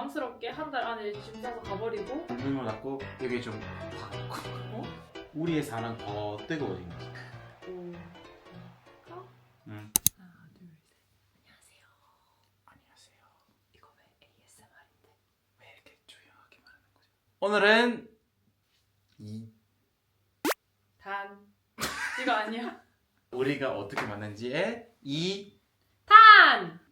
당황스럽게 한 달 안에 짐 싸서 가버리고 문을 닫고 여기 좀 닫고 어? 우리의 사랑 더 뜨거워진 거지. 어? 응. 하나 둘셋 안녕하세요. 안녕하세요. 이거 왜 ASMR인데? 왜 이렇게 조용하게 말하는 거죠? 오늘은 이거 아니야? 우리가 어떻게 만났는지에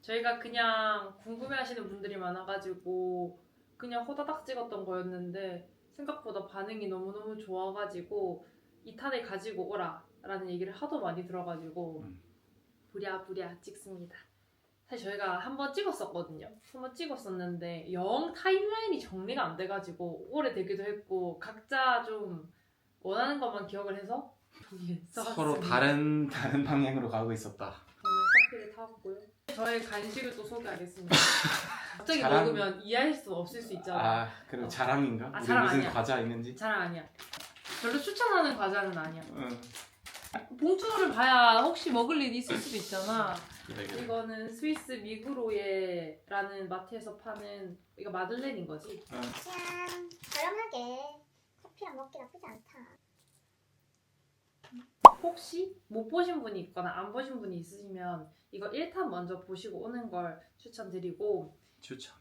저희가 그냥 궁금해하시는 분들이 많아가지고 그냥 호다닥 찍었던 거였는데 생각보다 반응이 너무너무 좋아가지고 2탄을 가지고 오라 라는 얘기를 하도 많이 들어가지고 부랴부랴 찍습니다. 사실 저희가 한 번 찍었었거든요. 한 번 찍었었는데 영 타임라인이 정리가 안 돼가지고 오래되기도 했고 각자 좀 원하는 것만 기억을 해서 서로 다른 방향으로 가고 있었다. 저는 커피를 타왔고요. 저의 간식을 또 소개하겠습니다. 갑자기 자랑? 먹으면 이해할 수 없을 수 있잖아. 아, 그럼 자랑인가? 우리 자랑 무슨 아니야. 과자 있는지? 자랑 아니야. 별로 추천하는 과자는 아니야. 응. 봉투를 봐야 혹시 먹을 일이 있을 수도 있잖아. 그래. 이거는 스위스 미그로예라는 마트에서 파는 이거 마들렌인 거지? 응. 짠! 저렴하게 커피랑 먹기 나쁘지 않다. 혹시 못 보신 분이 있거나 안 보신 분이 있으시면 이거 1탄 먼저 보시고 오는 걸 추천드리고 추천.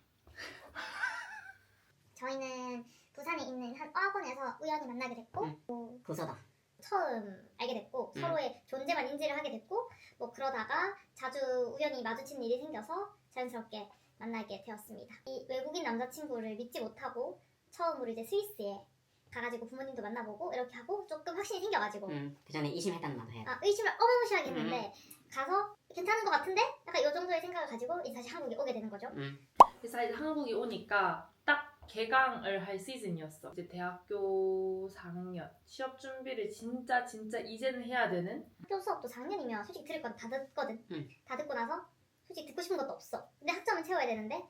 저희는 부산에 있는 한 어학원에서 우연히 만나게 됐고 부서다. 처음 알게 됐고 서로의 존재만 인지를 하게 됐고 뭐 그러다가 자주 우연히 마주치는 일이 생겨서 자연스럽게 만나게 되었습니다. 이 외국인 남자친구를 믿지 못하고 처음으로 이제 스위스에 가가지고 부모님도 만나보고 이렇게 하고 조금 확신이 생겨가지고 그 전에 의심했다는 말도 해요. 의심을 어마무시하게 했는데 가서 괜찮은 것 같은데? 약간 이 정도의 생각을 가지고 이제 다시 한국에 오게 되는 거죠. 그래서 이제 한국에 오니까 딱 개강을 할 시즌이었어. 이제 대학교 4학년 취업 준비를 진짜 이제는 해야 되는. 학교 수업도 4학년이면 솔직히 들을 건 다 듣거든. 응. 다 듣고 나서 솔직히 듣고 싶은 것도 없어. 근데 학점은 채워야 되는데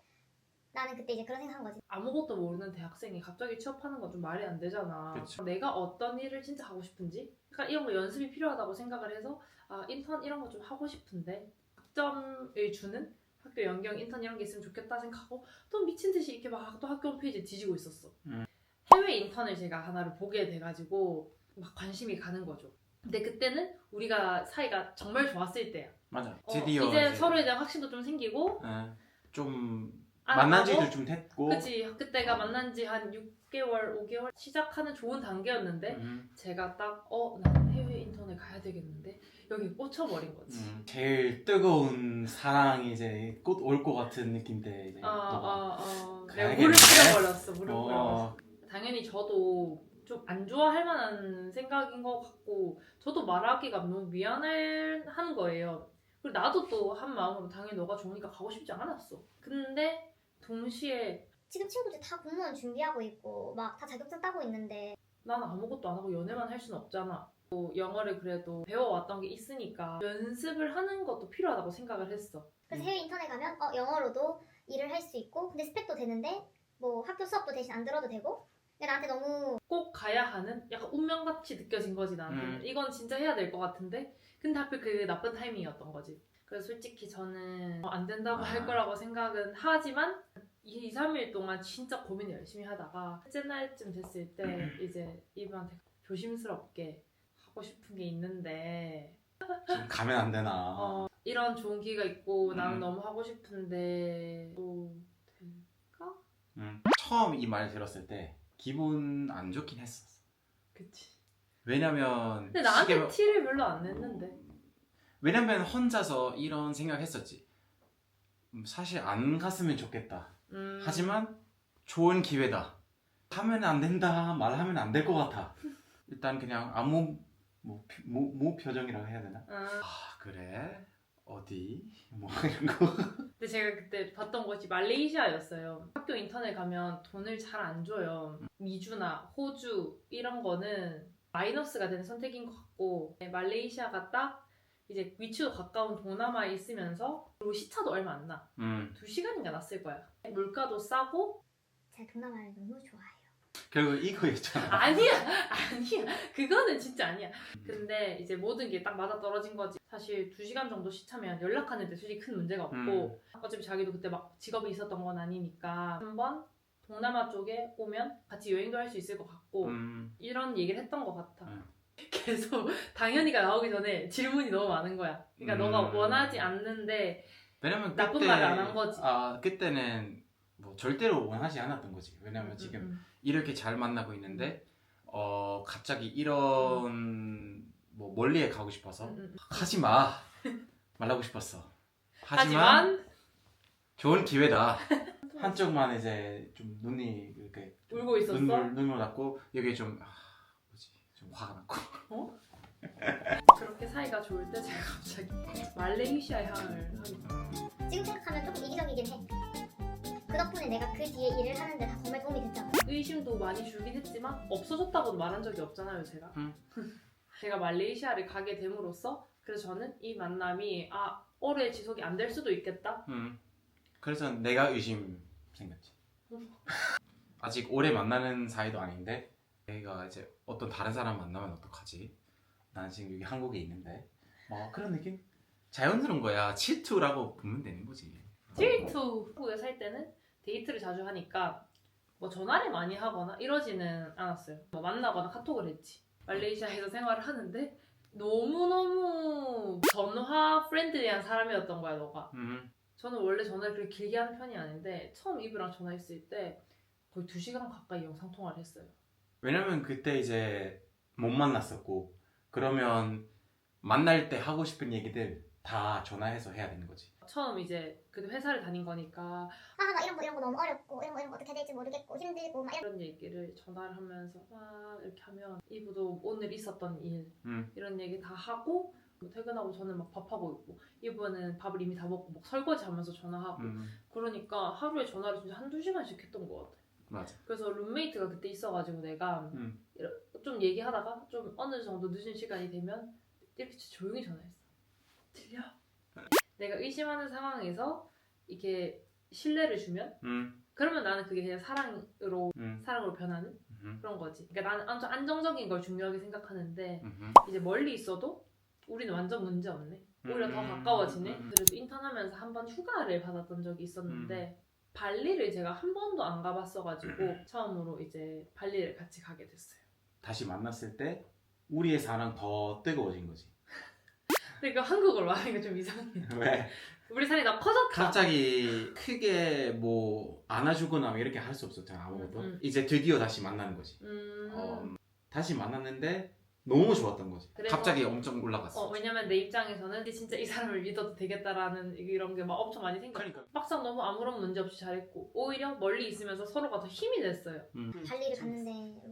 나는 그때 이제 그런 생각한 거지. 아무것도 모르는 대학생이 갑자기 취업하는 건 좀 말이 안 되잖아. 그쵸. 내가 어떤 일을 진짜 하고 싶은지, 그러니까 이런 거 연습이 필요하다고 생각을 해서 인턴 이런 거 좀 하고 싶은데 학점을 주는 학교 연경 인턴 이런 게 있으면 좋겠다 생각하고 또 미친 듯이 이렇게 막 또 학교 홈페이지 뒤지고 있었어. 해외 인턴을 제가 하나를 보게 돼가지고 막 관심이 가는 거죠. 근데 그때는 우리가 사이가 정말 좋았을 때야. 맞아. 드디어 이제 서로에 대한 확신도 좀 생기고 좀 알아가고, 만난 지도 좀 됐고. 그치. 그때가 만난 지 한 6개월, 5개월 시작하는 좋은 단계였는데 제가 딱 난 해외 인턴을 가야 되겠는데 여기 꽂혀버린 거지. 제일 뜨거운 사랑이 이제 곧 올 것 같은 느낌 때 이제 너가 내가 가야겠네. 물을 뿌려버렸어. 물을 어. 뿌려버렸어. 당연히 저도 좀 안 좋아할 만한 생각인 것 같고 저도 말하기가 너무 미안한 거예요. 그리고 나도 또 한 마음으로 당연히 너가 좋으니까 가고 싶지 않았어. 근데 동시에 지금 친구들 다 공무원 준비하고 있고 막 다 자격증 따고 있는데 난 아무것도 안 하고 연애만 할 수는 없잖아. 또 영어를 그래도 배워왔던 게 있으니까 연습을 하는 것도 필요하다고 생각을 했어. 그래서 해외 인턴에 가면 영어로도 일을 할 수 있고 근데 스펙도 되는데 뭐 학교 수업도 대신 안 들어도 되고 근데 나한테 너무 꼭 가야 하는 약간 운명같이 느껴진 거지 나한테는. 이건 진짜 해야 될 것 같은데 근데 하필 그 나쁜 타이밍이었던 거지. 그래서 솔직히 저는 안 된다고 할 거라고 생각은 하지만 2, 3일 동안 진짜 고민을 열심히 하다가 첫째 날쯤 됐을 때 이제 이분한테 조심스럽게 하고 싶은 게 있는데 좀 가면 안 되나. 이런 좋은 기회가 있고 나는 너무 하고 싶은데 또 될까? 처음 이 말 들었을 때 기분 안 좋긴 했었어. 그치. 왜냐면 근데 나한테 티를 별로 안 냈는데. 왜냐면 혼자서 이런 생각했었지. 사실 안 갔으면 좋겠다. 하지만 좋은 기회다. 하면 안 된다. 말하면 안 될 것 같아. 일단 그냥 아무 뭐 표정이라고 해야 되나? 그래? 어디? 뭐 이런 거. 근데 제가 그때 봤던 곳이 말레이시아였어요. 학교 인턴에 가면 돈을 잘 안 줘요. 미주나 호주 이런 거는 마이너스가 되는 선택인 것 같고 말레이시아가 딱 이제 위치도 가까운 동남아에 있으면서 그리고 시차도 얼마 안 나. 2시간인가 났을 거야. 물가도 싸고 제가 동남아를 너무 좋아해요. 결국 이거였잖아. 아니야 그거는 진짜 아니야. 근데 이제 모든 게 딱 맞아떨어진 거지. 사실 2시간 정도 시차면 연락하는데 솔직히 큰 문제가 없고 어차피 자기도 그때 막 직업이 있었던 건 아니니까 한번 동남아 쪽에 오면 같이 여행도 할 수 있을 것 같고 이런 얘기를 했던 것 같아. 계속 당연히가 나오기 전에 질문이 너무 많은 거야. 그러니까 너가 원하지 않는데 왜냐면 나쁜 그때, 말을 안 한 거지. 그때는 뭐 절대로 원하지 않았던 거지. 왜냐면 지금 이렇게 잘 만나고 있는데 갑자기 이런 뭐 멀리에 가고 싶어서 하지 마 말하고 싶었어. 하지만 좋은 기회다. 한쪽만 이제 좀 눈이 이렇게 좀 울고 있었어? 눈물 났고 여기 좀 좀 화가 났고. 그렇게 사이가 좋을 때 제가 갑자기 말레이시아 향을 하게 됐어요. 지금 생각하면 조금 이기적이긴 해. 그 덕분에 내가 그 뒤에 일을 하는데 다 정말 도움이 됐잖아. 의심도 많이 줄긴 했지만 없어졌다고는 말한 적이 없잖아요, 제가. 제가 말레이시아를 가게 됨으로써 그래서 저는 이 만남이 오래 지속이 안 될 수도 있겠다. 그래서 내가 의심 생겼지. 아직 오래 만나는 사이도 아닌데 내가 이제 어떤 다른 사람 만나면 어떡하지? 난 지금 여기 한국에 있는데 뭐 그런 느낌? 자연스러운 거야. 질투라고 보면 되는 거지. 질투! 한국에 살 때는 데이트를 자주 하니까 뭐 전화를 많이 하거나 이러지는 않았어요. 뭐 만나거나 카톡을 했지. 말레이시아에서 생활을 하는데 너무너무 전화 프렌드리한 사람이었던 거야, 너가. 저는 원래 전화를 그렇게 길게 하는 편이 아닌데 처음 이브랑 전화했을 때 거의 2시간 가까이 영상통화를 했어요. 왜냐면 그때 이제 못 만났었고 그러면 만날 때 하고 싶은 얘기들 다 전화해서 해야 되는 거지. 처음 이제 그래도 회사를 다닌 거니까 나 이런 거 너무 어렵고 이런 거 어떻게 될지 모르겠고 힘들고 막 이런 얘기를 전화를 하면서 막 이렇게 하면 이브도 오늘 있었던 일 이런 얘기 다 하고 퇴근하고 저는 막 밥하고 있고 이브는 밥을 이미 다 먹고 막 설거지 하면서 전화하고 그러니까 하루에 전화를 진짜 1-2시간씩 했던 것 같아. 맞아. 그래서 룸메이트가 그때 있어가지고 내가 좀 얘기하다가 좀 어느 정도 늦은 시간이 되면 이렇게 조용히 전화했어. 들려? 내가 의심하는 상황에서 이게 신뢰를 주면 그러면 나는 그게 그냥 사랑으로 변하는 그런 거지. 그러니까 나는 아주 안정적인 걸 중요하게 생각하는데 이제 멀리 있어도 우리는 완전 문제 없네. 오히려 더 가까워지네. 그래도 인턴하면서 한번 휴가를 받았던 적이 있었는데 발리를 제가 한 번도 안 가봤어가지고 처음으로 이제 발리를 같이 가게 됐어요. 다시 만났을 때 우리의 사랑 더 뜨거워진 거지. 그러니까 한국어로 말하니까 좀 이상해. 왜? 우리 사랑이 더 커졌다. 갑자기 크게 뭐 안아주거나 이렇게 할 수 없었잖아, 아무것도. 이제 드디어 다시 만나는 거지. 다시 만났는데 너무 좋았던 거지. 갑자기 엄청 올라갔어. 왜냐면 내 입장에서는 진짜 이 사람을 믿어도 되겠다라는 이런 게 막 엄청 많이 생겼어. 그러니까. 막상 너무 아무런 문제 없이 잘했고 오히려 멀리 있으면서 서로가 더 힘이 됐어요. 발리를 갔는데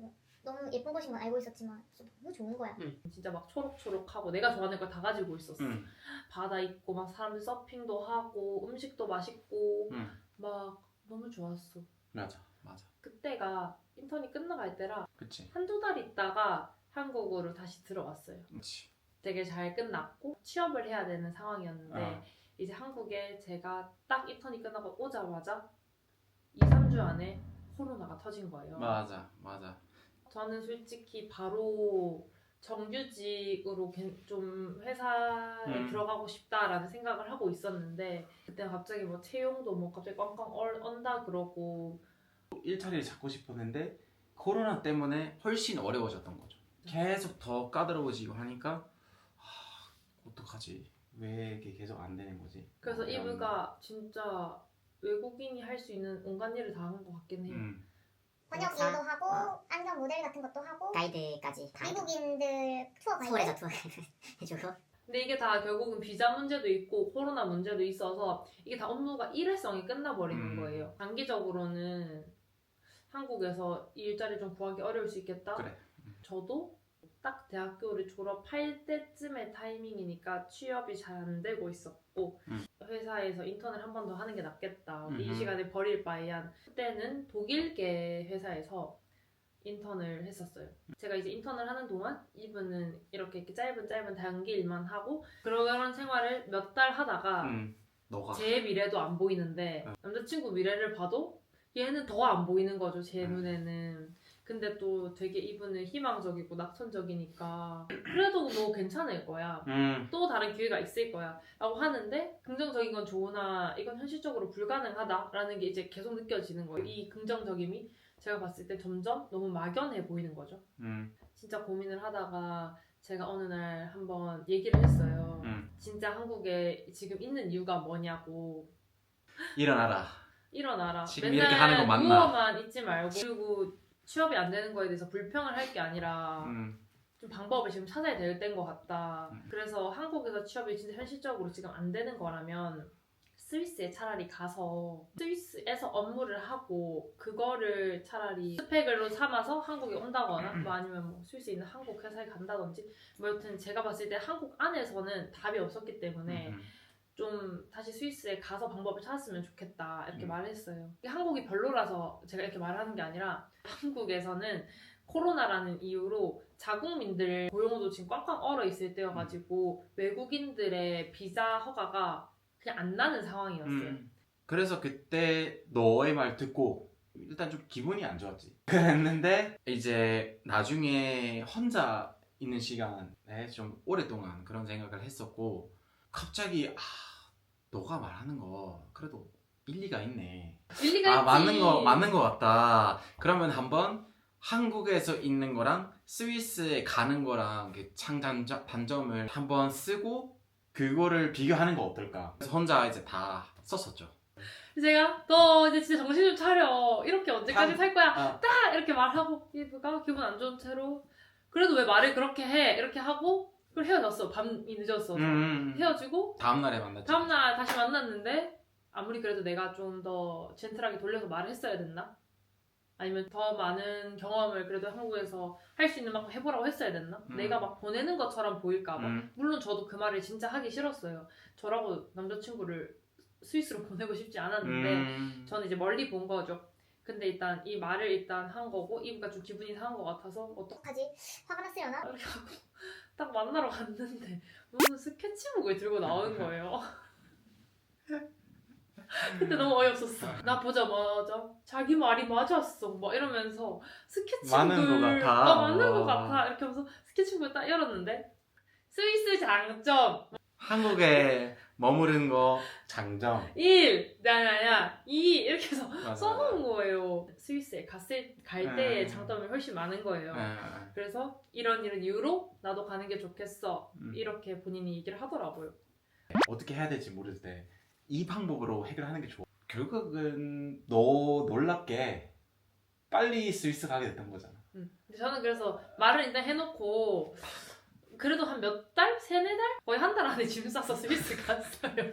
너무 예쁜 곳인 건 알고 있었지만 진짜 너무 좋은 거야. 진짜 막 초록초록하고 내가 좋아하는 걸 다 가지고 있었어. 바다 있고 막 사람들 서핑도 하고 음식도 맛있고 막 너무 좋았어. 맞아. 그때가 인턴이 끝나갈 때라 그치. 1-2달 있다가 한국으로 다시 들어왔어요. 그치. 되게 잘 끝났고 취업을 해야 되는 상황이었는데 이제 한국에 제가 딱 인턴이 끝나고 오자마자 2-3주 안에 코로나가 터진 거예요. 맞아. 저는 솔직히 바로 정규직으로 좀 회사에 들어가고 싶다라는 생각을 하고 있었는데 그때 갑자기 뭐 채용도 뭐 갑자기 꽝꽝 언다 그러고 일자리를 잡고 싶었는데 코로나 때문에 훨씬 어려워졌던 거죠. 계속 더 까다로워지고 하니까 어떡하지? 왜 이게 계속 안 되는 거지? 그래서 이브가 진짜 외국인이 할 수 있는 온갖 일을 다 한 것 같긴 해요. 번역 일도 하고 안경 모델 같은 것도 하고 가이드까지 다 미국인들 투어 가이드 서울에서 투어 해주고. 근데 이게 다 결국은 비자 문제도 있고 코로나 문제도 있어서 이게 다 업무가 일회성이 끝나버리는 거예요. 장기적으로는 한국에서 이 일자리 좀 구하기 어려울 수 있겠다. 그래. 저도 딱 대학교를 졸업할 때쯤의 타이밍이니까 취업이 잘 안 되고 있었고 회사에서 인턴을 한 번 더 하는 게 낫겠다. 이 시간에 버릴 바에야 그때는 독일계 회사에서 인턴을 했었어요. 제가 이제 인턴을 하는 동안 이분은 이렇게 짧은 단기 일만 하고 그런 생활을 몇 달 하다가 너가 제 미래도 안 보이는데 남자친구 미래를 봐도 얘는 더 안 보이는 거죠. 제 눈에는. 근데 또 되게 이분은 희망적이고 낙천적이니까 그래도 뭐 괜찮을 거야. 또 다른 기회가 있을 거야 라고 하는데 긍정적인 건 좋으나 이건 현실적으로 불가능하다라는 게 이제 계속 느껴지는 거예요. 이 긍정적임이 제가 봤을 때 점점 너무 막연해 보이는 거죠. 진짜 고민을 하다가 제가 어느 날 한번 얘기를 했어요. 진짜 한국에 지금 있는 이유가 뭐냐고. 일어나라. 지금 맨날 이렇게 하는 거 맞나? 누워만 있지 말고 그리고 취업이 안 되는 거에 대해서 불평을 할 게 아니라 좀 방법을 지금 찾아야 될 때인 것 같다. 그래서 한국에서 취업이 진짜 현실적으로 지금 안 되는 거라면 스위스에 차라리 가서 스위스에서 업무를 하고 그거를 차라리 스펙으로 삼아서 한국에 온다거나 뭐 아니면 뭐 스위스에 있는 한국 회사에 간다든지 뭐 여튼 제가 봤을 때 한국 안에서는 답이 없었기 때문에 좀 다시 스위스에 가서 방법을 찾았으면 좋겠다 이렇게 말했어요. 한국이 별로라서 제가 이렇게 말하는 게 아니라 한국에서는 코로나라는 이유로 자국민들 고용도 지금 꽝꽝 얼어 있을 때여가지고 외국인들의 비자 허가가 그냥 안 나는 상황이었어요. 그래서 그때 너의 말 듣고 일단 좀 기분이 안 좋았지. 그랬는데 이제 나중에 혼자 있는 시간에 좀 오랫동안 그런 생각을 했었고 갑자기 너가 말하는 거 그래도 일리가 있네. 일리가 있지. 맞는 거 같다. 그러면 한번 한국에서 있는 거랑 스위스에 가는 거랑 단점을 한번 쓰고 그거를 비교하는 거 어떨까? 그래서 혼자 이제 다 썼었죠. 제가 너 이제 진짜 정신 좀 차려. 이렇게 언제까지 살 거야? 아. 딱 이렇게 말하고 이브가 기분 안 좋은 채로 그래도 왜 말을 그렇게 해? 이렇게 하고 그걸 헤어졌어. 밤이 늦었어. 헤어지고 다음날에 만났지. 다음날 다시 만났는데 아무리 그래도 내가 좀 더 젠틀하게 돌려서 말을 했어야 됐나? 아니면 더 많은 경험을 그래도 한국에서 할 수 있는 만큼 해보라고 했어야 됐나? 내가 막 보내는 것처럼 보일까봐. 물론 저도 그 말을 진짜 하기 싫었어요. 저라고 남자친구를 스위스로 보내고 싶지 않았는데 저는 이제 멀리 본 거죠. 근데 일단 이 말을 일단 한 거고 이브가 좀 기분이 상한 것 같아서 어떡하지? 화가 났으려나? 이렇게 하고 딱 만나러 갔는데 무슨 스케치북을 들고 나오는 거예요. 그때 너무 어이없었어. 나 보자마자 자기 말이 맞았어 막 이러면서 스케치북을 맞는 것 같아. 맞는 것 같아 이렇게 하면서 스케치북을 딱 열었는데 스위스 장점 한국에 머무르는 거 장점. 1 야야야 2 이렇게 해서 맞아. 써놓은 거예요. 스위스에 갈 때의 장점이 훨씬 많은 거예요. 그래서 이런 이유로 나도 가는 게 좋겠어 이렇게 본인이 얘기를 하더라고요. 어떻게 해야 될지 모를 때 이 방법으로 해결하는 게 좋아. 결국은 너 놀랍게 빨리 스위스 가게 됐던 거잖아. 근데 저는 그래서 말을 일단 해놓고 그래도 한 몇 달? 3-4달? 거의 한 달 안에 짐 싸서 스위스 갔어요.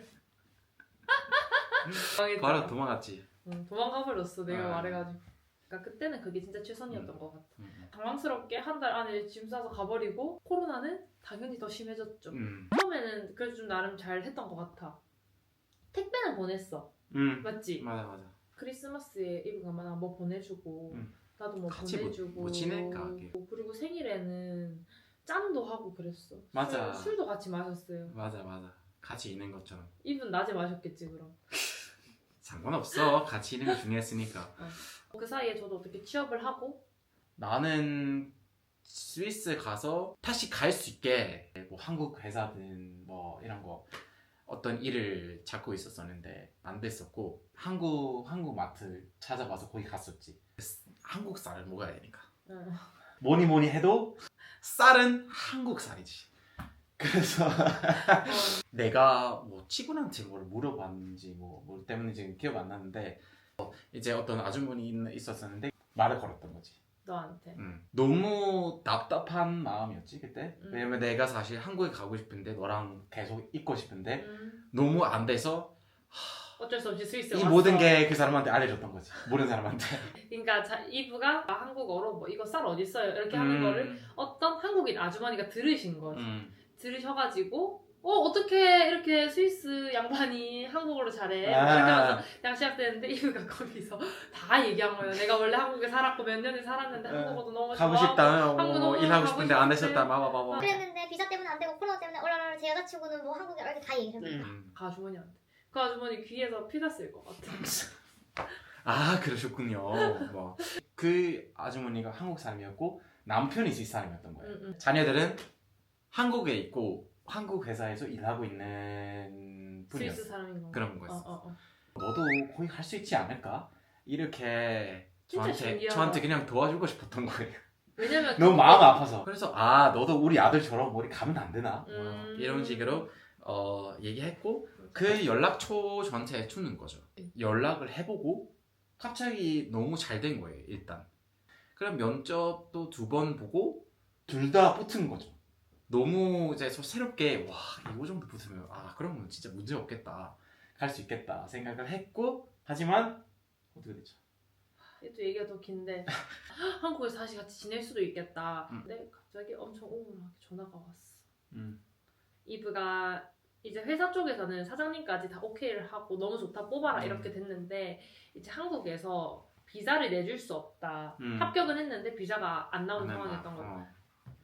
바로 도망갔지. 도망가 버렸어 내가 아. 말해가지고. 그러니까 그때는 그게 진짜 최선이었던 것 같아. 당황스럽게 한 달 안에 짐 싸서 가버리고 코로나는 당연히 더 심해졌죠. 처음에는 그래도 좀 나름 잘 했던 것 같아. 택배는 보냈어. 맞지? 맞아. 크리스마스에 이브가 막 뭐 보내주고 나도 뭐 같이 보내주고 뭐 지낼까? 그리고 생일에는 짠도 하고 그랬어. 맞아. 술도 같이 마셨어요. 맞아. 같이 있는 것처럼. 이분 낮에 마셨겠지 그럼. 상관없어. 같이 있는 게 중요했으니까. 그 사이에 저도 어떻게 취업을 하고 나는 스위스 가서 다시 갈 수 있게 뭐 한국 회사든 뭐 이런 거 어떤 일을 찾고 있었었는데 안 됐었고 한국 마트 찾아봐서 거기 갔었지. 한국 쌀을 먹어야 되니까. 뭐니 해도 쌀은 한국 쌀이지. 그래서 내가 뭐 직원한테 뭘 물어봤는지 뭐 때문인지 기억 안 나는데 이제 어떤 아주머니 있었었는데 말을 걸었던 거지. 너한테. 너무 답답한 마음이었지 그때. 왜냐면 내가 사실 한국에 가고 싶은데 너랑 계속 있고 싶은데 너무 안 돼서 어쩔 수 없이 스위스에 이 왔어. 모든 게 그 사람한테 알려줬던 거지. 모르는 사람한테. 그러니까 이브가 한국어로 뭐 이거 쌀 어디 있어요 이렇게 하는 거를 어떤 한국인 아주머니가 들으신 거지. 들으셔가지고 어떻게 이렇게 스위스 양반이 한국어로 잘해 이렇게 하면서 그냥 시작되는데 이브가 거기서 다 얘기한 거예요. 내가 원래 한국에 살았고 몇 년을 살았는데 한국어도 너무 가고 좋아하고 싶다. 한국 너무 일하고 가고 싶은데 안 싶대. 됐었다. 봐봐. 그랬는데 비자 때문에 안 되고 코로나 때문에 올라라 제 여자친구는 뭐 한국에 이렇게 다 얘기를 해요. 그 아주머니한테. 그 아주머니 귀에서 피 났을 것 같아. 아 그러셨군요. 뭐 그 아주머니가 한국 사람이었고 남편이 스위스 사람이었던 거예요. 자녀들은 한국에 있고 한국 회사에서 일하고 있는 분이었어. 스위스 사람인 거. 그런 거였어. 너도 거기 갈 수 있지 않을까? 이렇게 진짜 신기하다. 저한테 그냥 도와주고 싶었던 거예요. 왜냐면 너무 마음 아파서. 그래서 너도 우리 아들처럼 우리 가면 안 되나? 이런 식으로 얘기했고 그 연락처 저한테 주는 거죠. 연락을 해보고 갑자기 너무 잘 된 거예요. 일단. 그럼 면접도 2번 보고 둘 다 붙은 거죠. 너무 이제 새롭게 이거 정도 붙으면 그러면 진짜 문제 없겠다. 갈 수 있겠다 생각을 했고 하지만 어떻게 됐죠? 또 얘기가 더 긴데 한국에서 다시 같이 지낼 수도 있겠다. 근데 갑자기 엄청 우울하게 전화가 왔어. 이브가 이제 회사 쪽에서는 사장님까지 다 오케이를 하고 너무 좋다 뽑아라 이렇게 됐는데 이제 한국에서 비자를 내줄 수 없다. 합격은 했는데 비자가 안 나온 상황이었던 거예요.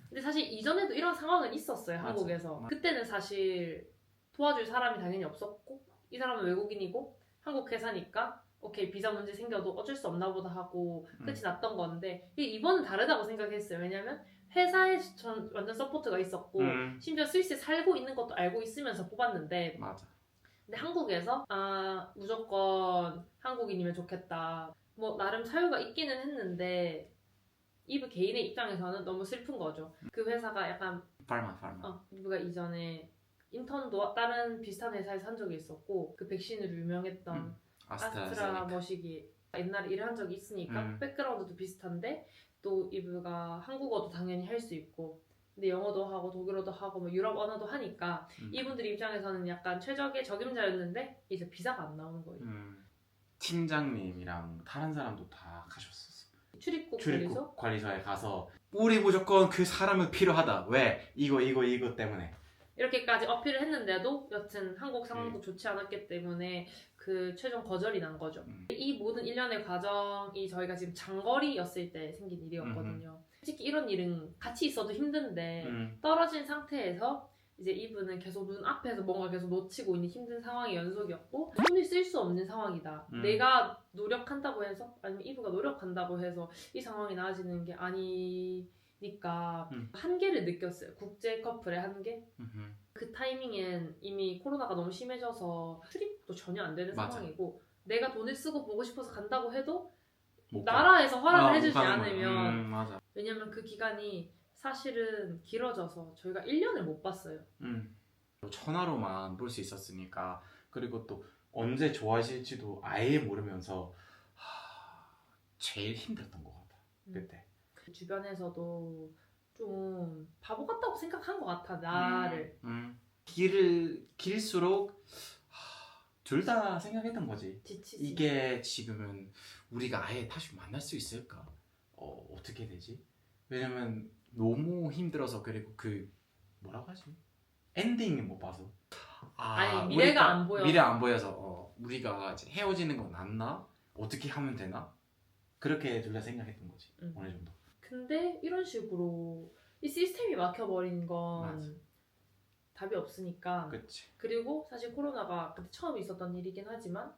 근데 사실 이전에도 이런 상황은 있었어요. 맞아. 한국에서. 그때는 사실 도와줄 사람이 당연히 없었고 이 사람은 외국인이고 한국 회사니까 오케이 비자 문제 생겨도 어쩔 수 없나 보다 하고 끝이 났던 건데 이번은 다르다고 생각했어요. 왜냐면 회사에 전 완전 서포트가 있었고 심지어 스위스에 살고 있는 것도 알고 있으면서 뽑았는데 맞아. 근데 한국에서 무조건 한국인이면 좋겠다. 뭐 나름 사유가 있기는 했는데 이브 개인의 입장에서는 너무 슬픈 거죠. 그 회사가 약간 파르마. 이브가 이전에 인턴도 다른 비슷한 회사에서 한 적이 있었고 그 백신으로 유명했던 아스트라 머시기 옛날에 일한 적이 있으니까 백그라운드도 비슷한데 또 이브가 한국어도 당연히 할 수 있고 근데 영어도 하고 독일어도 하고 뭐 유럽 언어도 하니까 이분들 입장에서는 약간 최적의 적임자였는데 이제 비자가 안 나오는 거예요. 팀장님이랑 다른 사람도 다 가셨었어. 출입국 관리소에 가서 우리 무조건 그 사람은 필요하다. 왜? 이거 때문에. 이렇게까지 어필을 했는데도 여튼 한국 상황도 좋지 않았기 때문에 그 최종 거절이 난 거죠. 이 모든 일련의 과정이 저희가 지금 장거리였을 때 생긴 일이었거든요. 솔직히 이런 일은 같이 있어도 힘든데 떨어진 상태에서 이제 이분은 계속 눈앞에서 뭔가 계속 놓치고 있는 힘든 상황의 연속이었고 손을 쓸 수 없는 상황이다. 내가 노력한다고 해서 아니면 이브가 노력한다고 해서 이 상황이 나아지는 게 아니니까 한계를 느꼈어요. 국제 커플의 한계? 그 타이밍엔 이미 코로나가 너무 심해져서 출입도 전혀 안 되는 맞아. 상황이고 내가 돈을 쓰고 보고 싶어서 간다고 해도 못 나라에서 허락을 못 해주지 가는 거야. 않으면 맞아. 왜냐면 그 기간이 사실은 길어져서 저희가 1년을 못 봤어요. 전화로만 볼 수 있었으니까 그리고 또 언제 좋아질지도 아예 모르면서 제일 힘들었던 것 같아. 그때. 주변에서도 좀 바보 같다고 생각한 것 같아 나를. 길수록 둘 다 생각했던 거지. 지치지. 이게 지금은 우리가 아예 다시 만날 수 있을까? 어떻게 되지? 왜냐면 너무 힘들어서 그리고 그 뭐라고 하지? 엔딩을 못 봐서. 아니 미래가 안 보여. 미래 안 보여서 우리가 이제 헤어지는 건 낫나? 어떻게 하면 되나? 그렇게 둘 다 생각했던 거지. 어느 정도. 근데 이런 식으로 이 시스템이 막혀버린 건 맞아. 답이 없으니까. 그치. 그리고 사실 코로나가 그때 처음 있었던 일이긴 하지만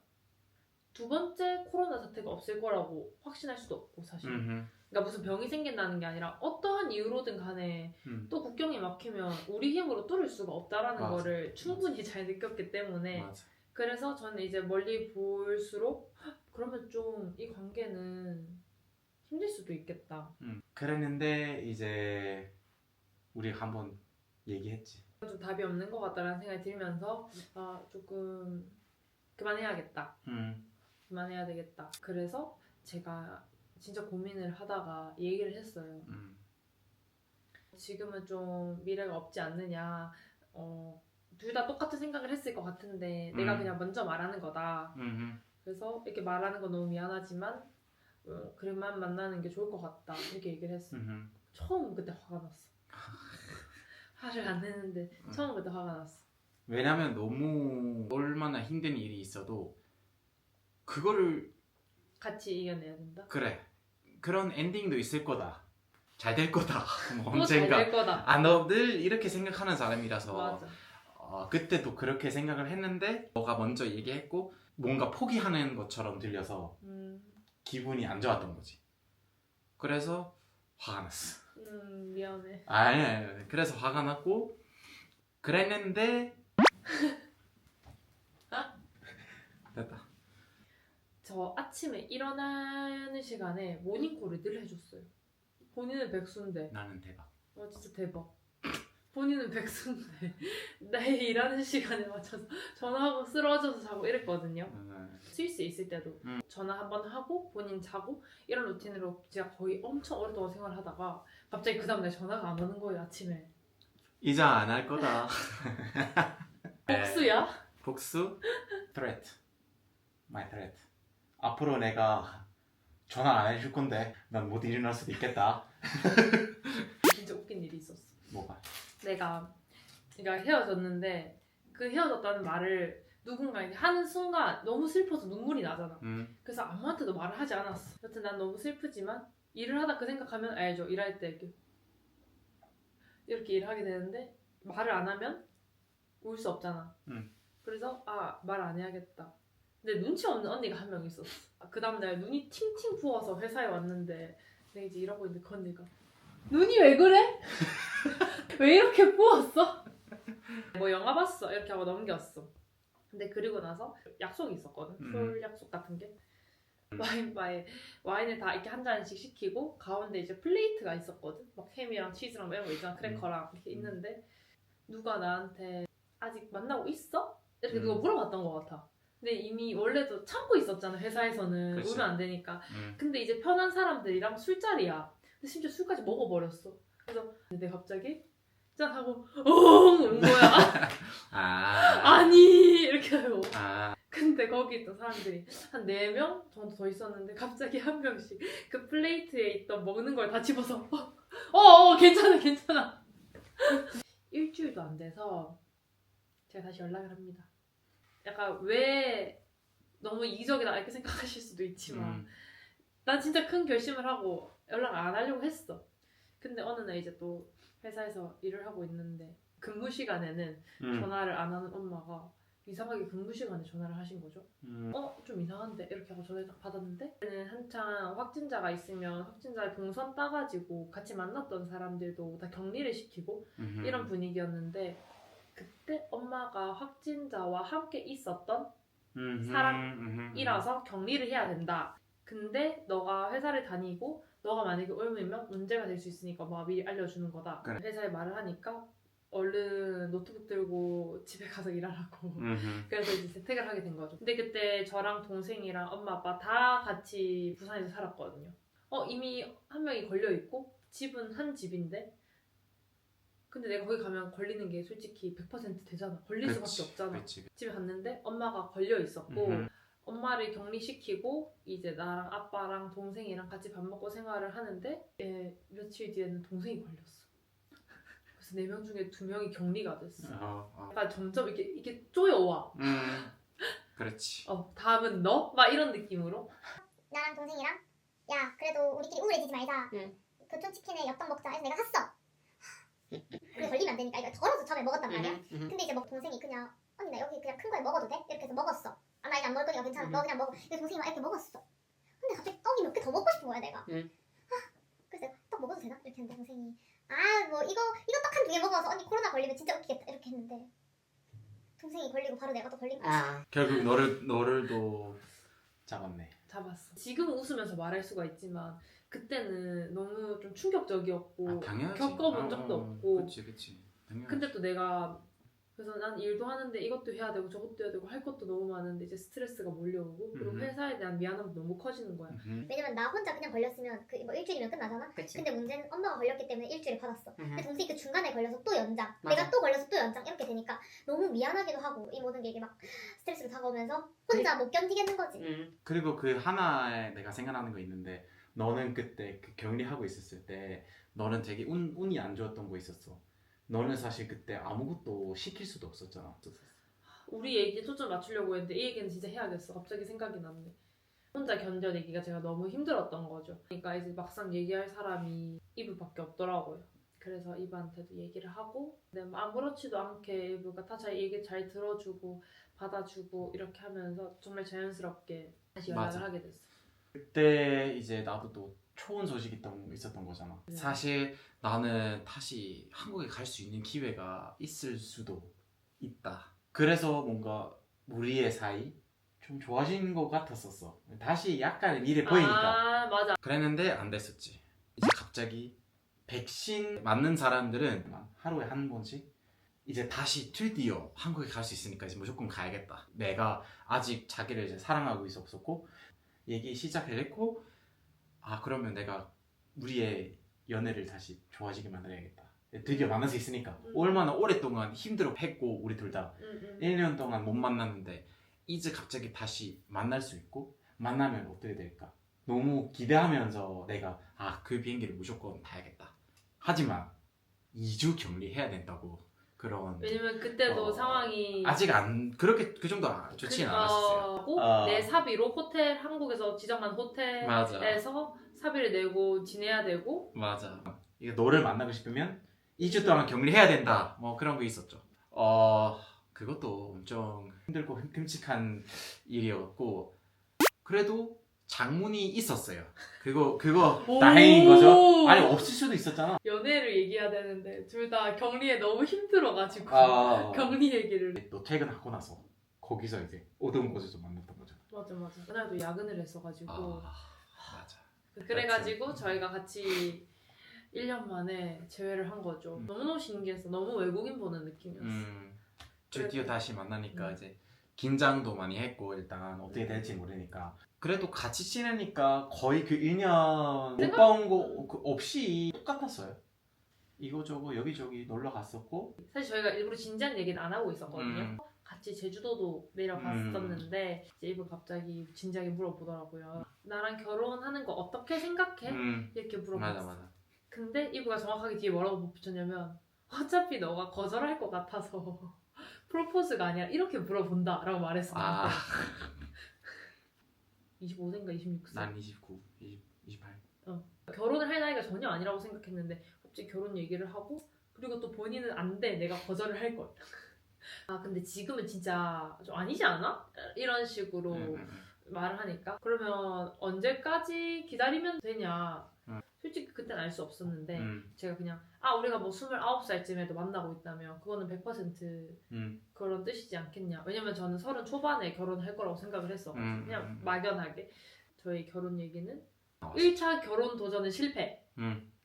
두 번째 코로나 사태가 없을 거라고 확신할 수도 없고 사실. 그러니까 무슨 병이 생긴다는 게 아니라 어떠한 이유로든 간에 또 국경이 막히면 우리 힘으로 뚫을 수가 없다라는 맞아. 거를 충분히 잘 느꼈기 때문에 맞아. 그래서 저는 이제 멀리 볼수록 그러면 좀 이 관계는 힘들 수도 있겠다. 그랬는데 이제 우리 한번 얘기했지. 좀 답이 없는 것 같다라는 생각이 들면서 조금 그만해야겠다. 그만해야 되겠다. 그래서 제가 진짜 고민을 하다가 얘기를 했어요. 지금은 좀 미래가 없지 않느냐. 둘 다 똑같은 생각을 했을 것 같은데 내가 그냥 먼저 말하는 거다. 그래서 이렇게 말하는 건 너무 미안하지만 그만 만나는 게 좋을 것 같다. 이렇게 얘기를 했어. 처음 그때 화가 났어. 화를 안 내는데 처음 그때 화가 났어. 왜냐면 너무 얼마나 힘든 일이 있어도 그거를 같이 이겨내야 된다. 그래 그런 엔딩도 있을 거다. 잘 될 거다. 뭐 또 잘 언젠가. 될 거다. 늘 이렇게 생각하는 사람이라서 맞아. 그때도 그렇게 생각을 했는데 너가 먼저 얘기했고 뭔가 포기하는 것처럼 들려서 기분이 안 좋았던 거지. 그래서 화가 났어. 미안해. 아니 그래서 화가 났고 그랬는데 됐다. 저 아침에 일어나는 시간에 모닝콜을 늘 해줬어요. 본인은 백수인데. 나는 대박. 진짜 대박. 본인은 백수인데 나의 일하는 시간에 맞춰서 전화하고 쓰러져서 자고 이랬거든요. 스위스에 있을 때도 전화 한 번 하고 본인 자고 이런 루틴으로 제가 거의 엄청 오랫동안 생활하다가 갑자기 그 다음날 전화가 안 오는 거예요. 아침에. 이제 안 할 거다. 복수야? 복수? threat. my threat. 앞으로 내가 전화 안 해줄 건데 난 못 일어날 수도 있겠다. 진짜 웃긴 일이 있었어. 뭐가? 내가 헤어졌는데 그 헤어졌다는 말을 누군가에게 하는 순간 너무 슬퍼서 눈물이 나잖아. 그래서 아무한테도 말을 하지 않았어. 여튼 난 너무 슬프지만 일을 하다 그 생각하면 알죠. 일할 때 이렇게 일을 하게 되는데 말을 안 하면 울 수 없잖아. 그래서 말 안 해야겠다. 근데 눈치 없는 언니가 한 명 있었어. 그 다음날 눈이 팅팅 부어서 회사에 왔는데 내가 이제 일하고 있는데 그 언니가 눈이 왜 그래? 왜 이렇게 부었어? 뭐 영화 봤어 이렇게 하고 넘겼어. 근데 그리고 나서 약속이 있었거든. 술 약속 같은 게. 와인을 다 이렇게 한 잔씩 시키고 가운데 이제 플레이트가 있었거든. 막 햄이랑 치즈랑 이런 거 있잖아. 크래커랑 이렇게 있는데 누가 나한테 아직 만나고 있어? 이렇게 누가 물어봤던 것 같아. 근데 이미 원래도 참고 있었잖아. 회사에서는 그치. 울면 안 되니까. 근데 이제 편한 사람들이랑 술자리야. 근데 심지어 술까지 먹어버렸어. 그래서 내가 갑자기 짠 하고 온 거야. 아니 이렇게 하고. 근데 거기 있던 사람들이 한 4명 정도 더 있었는데 갑자기 한 명씩 그 플레이트에 있던 먹는 걸 다 집어서 괜찮아 일주일도 안 돼서 제가 다시 연락을 합니다. 약간 왜 너무 이기적이다 이렇게 생각하실 수도 있지만 난 진짜 큰 결심을 하고 연락 안 하려고 했어. 근데 어느 날 이제 또 회사에서 일을 하고 있는데 근무 시간에는 전화를 안 하는 엄마가 이상하게 근무 시간에 전화를 하신 거죠. 좀 이상한데 이렇게 하고 전화를 딱 받았는데 한창 확진자가 있으면 확진자의 동선 따가지고 같이 만났던 사람들도 다 격리를 시키고 이런 분위기였는데 그때 엄마가 확진자와 함께 있었던 사람이라서 격리를 해야 된다. 근데 너가 회사를 다니고 너가 만약에 옮으면 문제가 될 수 있으니까 엄마가 미리 알려주는 거다. 그래. 회사에 말을 하니까 얼른 노트북 들고 집에 가서 일하라고. 그래서 이제 재택을 하게 된 거죠. 근데 그때 저랑 동생이랑 엄마 아빠 다 같이 부산에서 살았거든요. 이미 한 명이 걸려있고 집은 한 집인데 근데 내가 거기 가면 걸리는 게 솔직히 100% 되잖아. 걸릴 수밖에 없잖아. 그치. 집에 갔는데 엄마가 걸려있었고 엄마를 격리시키고 이제 나랑 아빠랑 동생이랑 같이 밥 먹고 생활을 하는데 며칠 뒤에는 동생이 걸렸어. 그래서 4명 중에 2명이 격리가 됐어. 약간 점점 이게 쪼여와. 그렇지. 다음은 너? 막 이런 느낌으로. 나랑 동생이랑 야 그래도 우리끼리 우울해지지 말자. 교촌치킨에 엽떡 먹자 해서 내가 샀어. 그래 걸리면 안 되니까 이거 덜어서 처음에 먹었단 말이야. 근데 이제 뭐 동생이 그냥 언니 나 여기 그냥 큰 거에 먹어도 돼? 이렇게 해서 먹었어. 나 이제 안 먹을 거니까 괜찮아. 너 그냥 먹어. 근데 동생이 막 이렇게 먹었어. 근데 갑자기 떡이 몇 개 더 먹고 싶은 거야 내가. 그래서 떡 먹어도 되나? 이렇게 했는데 동생이 뭐 이거 떡 한 2개 먹어서 언니 코로나 걸리면 진짜 웃기겠다 이렇게 했는데 동생이 걸리고 바로 내가 또 걸린 거야. 결국 너를 또 잡았네. 잡았어. 지금 웃으면서 말할 수가 있지만 그때는 너무 좀 충격적이었고 당연하지. 겪어본 적도 없고. 그치. 당연하지. 근데 또 내가 그래서 난 일도 하는데 이것도 해야 되고 저것도 해야 되고 할 것도 너무 많은데 이제 스트레스가 몰려오고 그리고 회사에 대한 미안함도 너무 커지는 거야. 왜냐면 나 혼자 그냥 걸렸으면 그 뭐 일주일이면 끝나잖아. 그치. 근데 문제는 엄마가 걸렸기 때문에 일주일 받았어. 근데 동생이 그 중간에 걸려서 또 연장. 맞아. 내가 또 걸려서 또 연장 이렇게 되니까 너무 미안하기도 하고 이 모든 게 이게 막 스트레스로 다가오면서 혼자 못 견디겠는 거지. 그리고 그 하나에 내가 생각나는 거 있는데 너는 그때 그 격리하고 있었을 때 너는 되게 운이 안 좋았던 거 있었어. 너는 사실 그때 아무것도 시킬 수도 없었잖아. 우리 얘기에 초점 맞추려고 했는데 이 얘기는 진짜 해야겠어. 갑자기 생각이 났네. 혼자 견뎌내기가 제가 너무 힘들었던 거죠. 그러니까 이제 막상 얘기할 사람이 이브밖에 없더라고요. 그래서 이브한테도 얘기를 하고 근데 아무렇지도 않게 이브가 다 잘 얘기 잘 들어주고 받아주고 이렇게 하면서 정말 자연스럽게 다시 연락을 맞아. 하게 됐어. 그때 이제 나도 또 좋은 소식이 있었던 거잖아. 사실 나는 다시 한국에 갈 수 있는 기회가 있을 수도 있다. 그래서 뭔가 우리의 사이 좀 좋아진 것 같았었어. 다시 약간 미래 보이니까. 아 맞아. 그랬는데 안 됐었지. 이제 갑자기 백신 맞는 사람들은 하루에 한 번씩 이제 다시 드디어 한국에 갈 수 있으니까 이제 무조건 가야겠다. 내가 아직 자기를 이제 사랑하고 있었고 얘기 시작을 했고 아 그러면 내가 우리의 연애를 다시 좋아지게 만들어야겠다. 드디어 만날 수 있으니까 얼마나 오랫동안 힘들어 했고 우리 둘 다 1년 동안 못 만났는데 이제 갑자기 다시 만날 수 있고 만나면 어떻게 될까? 너무 기대하면서 내가 아 그 비행기를 무조건 타야겠다. 하지만 2주 격리해야 된다고 그런 왜냐면 그때도 상황이 아직 안 그렇게 그 정도 좋지는 않았었어요. 내 사비로 호텔 한국에서 지정한 호텔에서 맞아. 사비를 내고 지내야 되고 맞아. 이게 너를 만나고 싶으면 2주 동안 격리해야 된다. 뭐 그런 게 있었죠. 그것도 엄청 힘들고 끔찍한 일이었고 그래도 장문이 있었어요. 그거 다행인 거죠. 아니 없을 수도 있었잖아. 연애를 얘기해야 되는데 둘 다 격리에 너무 힘들어가지고 격리 얘기를 또 퇴근하고 나서 거기서 이제 어두운 곳에서 만났던 거죠. 맞아 그날도 야근을 했어가지고 맞아. 그래가지고 저희가 같이 1년 만에 재회를 한 거죠. 너무너무 신기했어. 너무 외국인 보는 느낌이었어. 드디어 다시 만나니까 이제 긴장도 많이 했고 일단 어떻게 될지 모르니까 그래도 같이 지내니까 거의 그 1년 못 봐온 거 없이 똑같았어요. 이거저거 여기저기 놀러 갔었고 사실 저희가 일부러 진지한 얘기는 안 하고 있었거든요. 같이 제주도도 내려갔었는데 이제 이분 갑자기 진지하게 물어보더라고요. 나랑 결혼하는 거 어떻게 생각해? 이렇게 물어봤어. 맞아. 근데 이브가 정확하게 뒤에 뭐라고 붙였냐면 어차피 너가 거절할 것 같아서 프로포즈가 아니라 이렇게 물어본다 라고 말했어. 나한테. 25세인가 26세? 난 29, 28. 결혼을 할 나이가 전혀 아니라고 생각했는데 갑자기 결혼 얘기를 하고 그리고 또 본인은 안 돼. 내가 거절을 할 걸. 아 근데 지금은 진짜 좀 아니지 않아? 이런 식으로 말을 하니까 그러면 언제까지 기다리면 되냐. 솔직히 그땐 알 수 없었는데 제가 그냥 우리가 뭐 29살쯤에도 만나고 있다면 그거는 100% 그런 뜻이지 않겠냐. 왜냐면 저는 30 초반에 결혼할 거라고 생각을 했어. 그냥 막연하게. 저희 결혼 얘기는 1차 결혼 도전은 실패.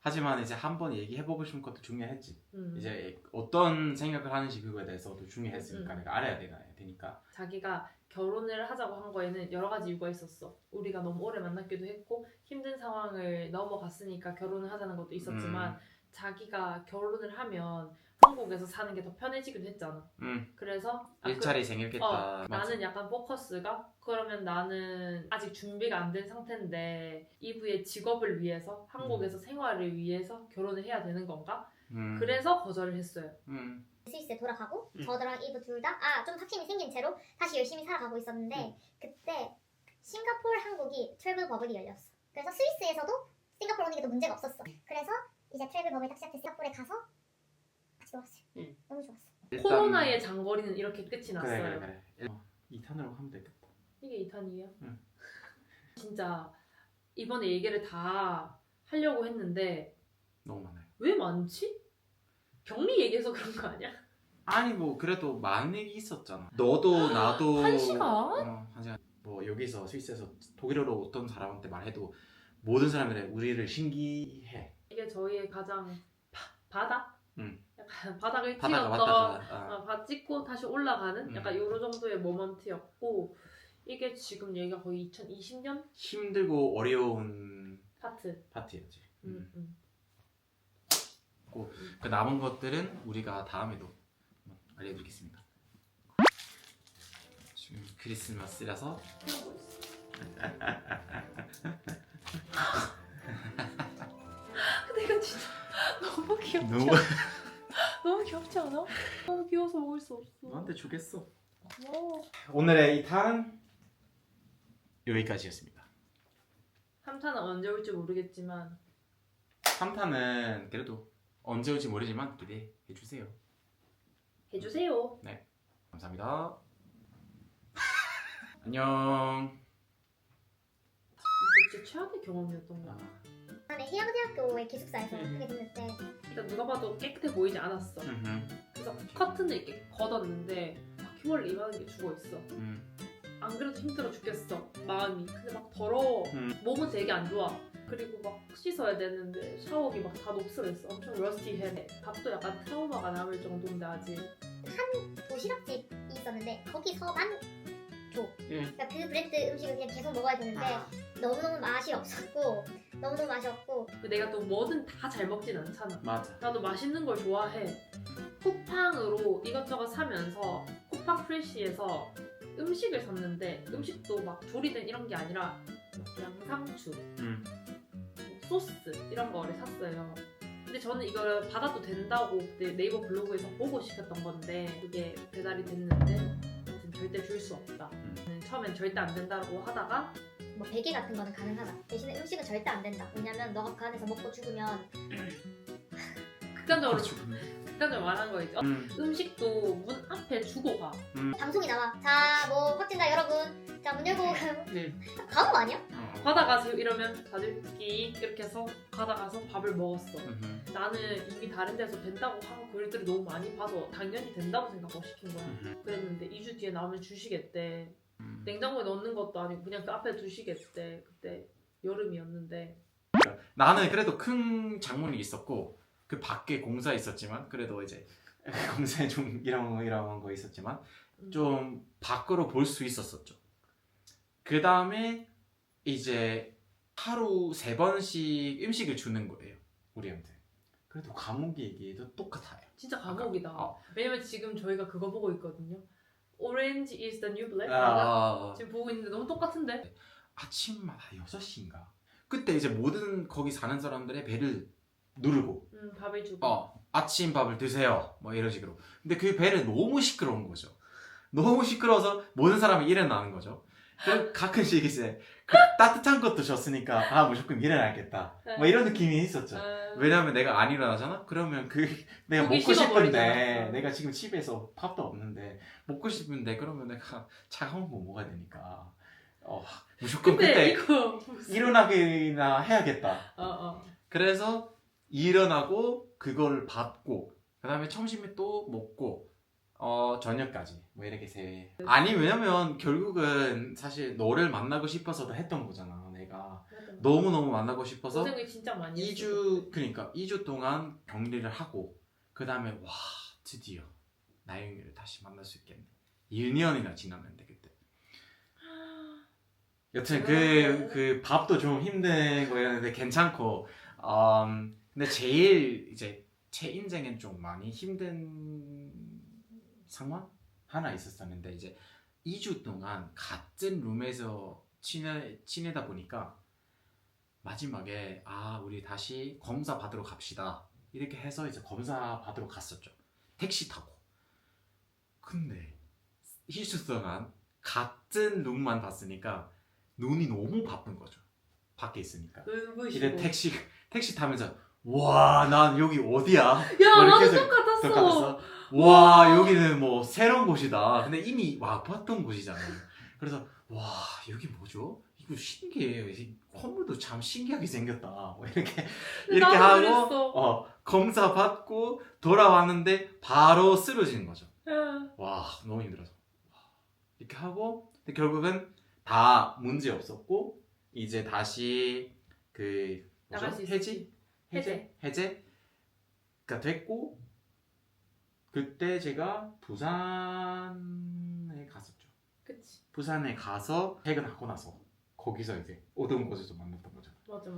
하지만 이제 한번 얘기해보고 싶은 것도 중요했지. 이제 어떤 생각을 하는지 그거에 대해서도 중요했으니까 내가 알아야 되니까. 자기가 결혼을 하자고 한 거에는 여러 가지 이유가 있었어. 우리가 너무 오래 만났기도 했고 힘든 상황을 넘어갔으니까 결혼을 하자는 것도 있었지만 자기가 결혼을 하면 한국에서 사는 게 더 편해지기도 했잖아. 그래서 일자리 생기겠다. 나는 약간 포커스가 그러면 나는 아직 준비가 안 된 상태인데 이브의 직업을 위해서 한국에서 생활을 위해서 결혼을 해야 되는 건가? 그래서 거절을 했어요. 스위스에 돌아가고 저랑 이브 둘 다 좀 확신이 생긴 채로 다시 열심히 살아가고 있었는데 그때 싱가포르 한국이 트래블 버블이 열렸어. 그래서 스위스에서도 싱가포르 오는 게 더 문제가 없었어. 그래서 이제 트래블 버블 딱 시작해서 싱가포르에 가서 같이 놀았어요. 너무 좋았어. 일단 코로나의 장거리는 이렇게 끝이 났어요. 그래. 2탄으로 하면 되겠다. 이게 2탄이에요? 진짜 이번에 얘기를 다 하려고 했는데 너무 많아요. 왜 많지? 격리 얘기해서 그런 거 아니야? 아니 뭐 그래도 많은 얘기 있었잖아. 너도 나도 1시간? 1시간. 뭐 여기서 스위스에서 독일어로 어떤 사람한테 말해도 모든 사람들이 우리를 신기해. 이게 저희의 가장 바닥? 약간 바닥을 바다가 튀었던 바 찍고 다시 올라가는 약간 요런 정도의 모먼트였고 이게 지금 얘기가 거의 2020년? 힘들고 어려운 파트였지. 그 남은 것들은 우리가 다음에도 알려드리겠습니다. 지금 크리스마스라서 근데 이거 진짜 너무 귀엽지 너무 않아? 너무 귀엽지 않아? 너무 귀여워서 먹을 수 없어. 너한테 주겠어. 고마워. 오늘의 2탄 여기까지였습니다. 3탄은 언제 올지 모르겠지만 3탄은 그래도 언제 올지 모르지만 기대해 주세요. 해주세요. 네, 감사합니다. 안녕. 이제 진짜 최악의 경험이었던 거야. 안에 희양대학교의 기숙사에서 그게 됐는데 일단 누가 봐도 깨끗해 보이지 않았어. 그래서 커튼을 이렇게 걷었는데 바퀴벌레 이만한 게 죽어있어. 안 그래도 힘들어 죽겠어 마음이. 근데 막 더러워. 몸은 되게 안 좋아. 그리고 막 씻어야 되는데 샤워기 막 다 녹슬어있어. 엄청 러스티해. 밥도 약간 트라우마가 남을 정도인데 아직. 도시락집이 있었는데 거기서만 줘. 그러니까 그 브랜드 음식을 그냥 계속 먹어야 되는데 너무너무 맛이 없었고 너무너무 맛이 없고 내가 또 뭐든 다 잘 먹진 않잖아. 맞아. 나도 맛있는 걸 좋아해. 쿠팡으로 이것저것 사면서 쿠팡 프레시에서 음식을 샀는데 음식도 막 조리된 이런 게 아니라 막 양상추, 뭐 소스 이런 거를 샀어요. 근데 저는 이걸 받아도 된다고 그때 네이버 블로그에서 보고 시켰던 건데 그게 배달이 됐는데 아무튼 절대 줄 수 없다. 처음엔 절대 안 된다고 하다가 뭐 베개 같은 거는 가능하다. 대신에 음식은 절대 안 된다. 왜냐면 너가 그 안에서 먹고 죽으면 극단적으로 말한 거 있죠. 음식도 문 앞에 주고 가. 방송이 나와. 자, 뭐 확진자 여러분, 자 문 열고 가는 거 아니야? 받아가세요 이러면 다들 끼 이렇게 해서 받아가서 밥을 먹었어. 나는 이미 다른 데서 된다고 하는 글들을 너무 많이 봐서 당연히 된다고 생각하고 시킨 거야. 그랬는데 2주 뒤에 나오면 주시겠대. 냉장고에 넣는 것도 아니고 그냥 그 앞에 두시겠대. 그때 여름이었는데. 나는 그래도 큰 장문이 있었고 그 밖에 공사 있었지만 그래도 이제 공사에 좀 이런 거 있었지만 좀 밖으로 볼 수 있었었죠. 그 다음에 이제 하루 3번씩 음식을 주는 거예요 우리한테. 그래도 감옥 얘기도 똑같아요. 진짜 감옥이다. 어. 왜냐면 지금 저희가 그거 보고 있거든요. Orange is the new black. 지금 보고 있는데 너무 똑같은데? 아침마다 6시인가 그때 이제 모든 거기 사는 사람들의 배를 누르고 밥을 주고 아침 밥을 드세요 뭐 이런 식으로. 근데 그 배를 너무 시끄러운 거죠. 너무 시끄러워서 모든 사람이 일어나는 거죠. 그럼 가끔씩 이제 그 따뜻한 것도 줬으니까 무조건 일어나겠다 뭐 이런 느낌이 있었죠. 왜냐면 내가 안 일어나잖아? 그러면 내가 보기 먹고 싶은데 식어버리잖아. 내가 지금 집에서 밥도 없는데 먹고 싶은데 그러면 내가 차가운 거 먹어야 되니까 무조건 근데 그때 이거 무슨 일어나기나 해야겠다. 어. 그래서 일어나고 그걸 받고 그 다음에 점심에 또 먹고 저녁까지 뭐 이렇게 세. 아니 왜냐면 결국은 사실 너를 만나고 싶어서도 했던 거잖아. 내가 너무너무 만나고 싶어서 고생을 진짜 많이 했어. 2주 동안 격리를 하고 그 다음에 와 드디어 나영이를 다시 만날 수 있겠네. 1년이나 지났는데 그때. 여튼 그 밥도 좀 힘든 거였는데 괜찮고 근데 제일 이제 제 인생엔 좀 많이 힘든 상황 하나 있었었는데 이제 2주 동안 같은 룸에서 지내다 보니까 마지막에 우리 다시 검사 받으러 갑시다 이렇게 해서 이제 검사 받으러 갔었죠. 택시 타고. 근데 2주 동안 같은 룸만 봤으니까 눈이 너무 바쁜 거죠. 밖에 있으니까. 눈부시고. 근데 택시 타면서 와, 난 여기 어디야? 야, 뭐 이렇게 나도 해서 똑같았어. 똑같았어? 와, 여기는 뭐 새로운 곳이다. 근데 이미 와봤던 곳이잖아요. 그래서 와, 여기 뭐죠? 이거 신기해요. 이 건물도 참 신기하게 생겼다. 뭐 이렇게 나도 하고 그랬어. 검사 받고 돌아왔는데 바로 쓰러지는 거죠. 야. 와, 너무 힘들어서. 이렇게 하고 근데 결국은 다 문제 없었고 이제 다시 그 나갈 수 해제가 됐고 그때 제가 부산에 갔었죠. 그치. 부산에 가서 퇴근하고 나서 거기서 이제 오던 곳에서 만났던 거죠. 맞아.